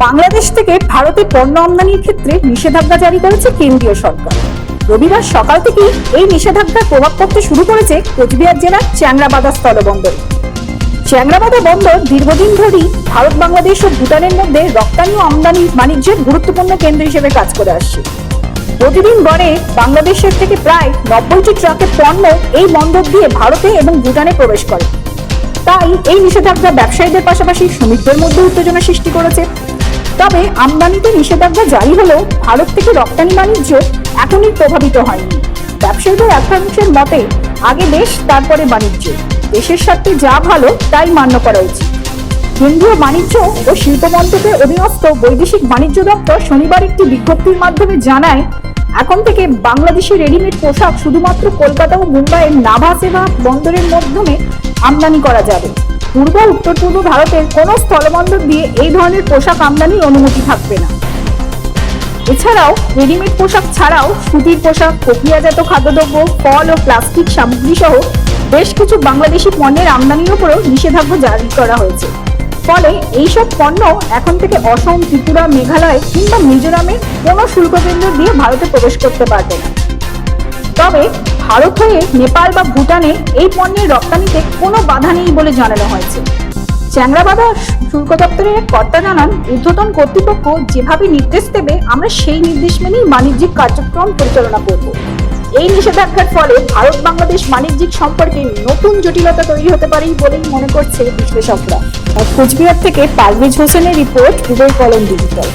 বাংলাদেশ থেকে ভারতে পণ্য আমদানির ক্ষেত্রে নিষেধাজ্ঞা জারি করেছে কেন্দ্রীয় সরকার। রবিবার সকাল থেকেই এই নিষেধাজ্ঞার প্রভাব পড়তে শুরু করেছে কোচবিহার জেলার চ্যাংরাবাধা স্থলবন্দর। চ্যাংরাবাধা বন্দর দীর্ঘদিন ধরেই ভারত, বাংলাদেশ ও ভুটানের মধ্যে রপ্তানি ও আমদানি বাণিজ্যের গুরুত্বপূর্ণ কেন্দ্র হিসেবে কাজ করে আসছে। প্রতিদিন গড়ে বাংলাদেশের থেকে প্রায় 90টি ট্রাকের পণ্য এই বন্দর দিয়ে ভারতে এবং ভুটানে প্রবেশ করে। তাই এই নিষেধাজ্ঞা ব্যবসায়ীদের পাশাপাশি শ্রমিকদের মধ্যে উত্তেজনা সৃষ্টি করেছে। তবে আমদানিতে নিষেধাজ্ঞা জারি হলেও ভারত থেকে রপ্তানি বাণিজ্য এখনই প্রভাবিত হয়নি। ব্যবসায়ীদের একাংশের মতে আগে দেশ তারপরে বাণিজ্য, দেশের স্বার্থে যা ভালো তাই মান্য করা উচিত। কেন্দ্রীয় বাণিজ্য ও শিল্প মন্ত্রকের অধীনস্থ বৈদেশিক বাণিজ্য দপ্তর শনিবার একটি বিজ্ঞপ্তির মাধ্যমে জানায়, এখন থেকে বাংলাদেশি রেডিমেড পোশাক শুধুমাত্র কলকাতা ও মুম্বাইয়ের নাভা সেবা বন্দরের মাধ্যমে আমদানি করা যাবে। পূর্ব উত্তর পূর্ব ভারতের কোনো স্থলবন্দর দিয়ে এই ধরনের পোশাক আমদানির অনুমতি থাকবে না। এছাড়াও রেডিমেড পোশাক ছাড়াও সুতির পোশাক, প্রক্রিয়াজাত খাদ্যদ্রব্য, ফল ও প্লাস্টিক সামগ্রী সহ বেশ কিছু বাংলাদেশি পণ্যের আমদানির উপরও নিষেধাজ্ঞা জারি করা হয়েছে। ফলে এইসব পণ্য এখন থেকে অসম, ত্রিপুরা, মেঘালয় কিংবা মিজোরামে কোনো শুল্ক কেন্দ্র দিয়ে ভারতে প্রবেশ করতে পারবে না। তবে ভারত হয়ে নেপাল বা ভুটানে এই পণ্যের রপ্তানিতে কোনো বাধা নেই বলে জানানো হয়েছে। চ্যাংরাবাধা শুল্ক দপ্তরের এক কর্তা জানান, ঊর্ধ্বতন কর্তৃপক্ষ যেভাবে নির্দেশ দেবে আমরা সেই নির্দেশ মেনেই বাণিজ্যিক কার্যক্রম পরিচালনা করব। এই নিষেধাজ্ঞার ফলে ভারত বাংলাদেশ বাণিজ্যিক সম্পর্কে নতুন জটিলতা তৈরি হতে পারে বলেই মনে করছে বিশ্লেষকরা। কোচবিহার থেকে পারভেজ হোসেনের রিপোর্ট, উদয় কলম ডিজিটাল।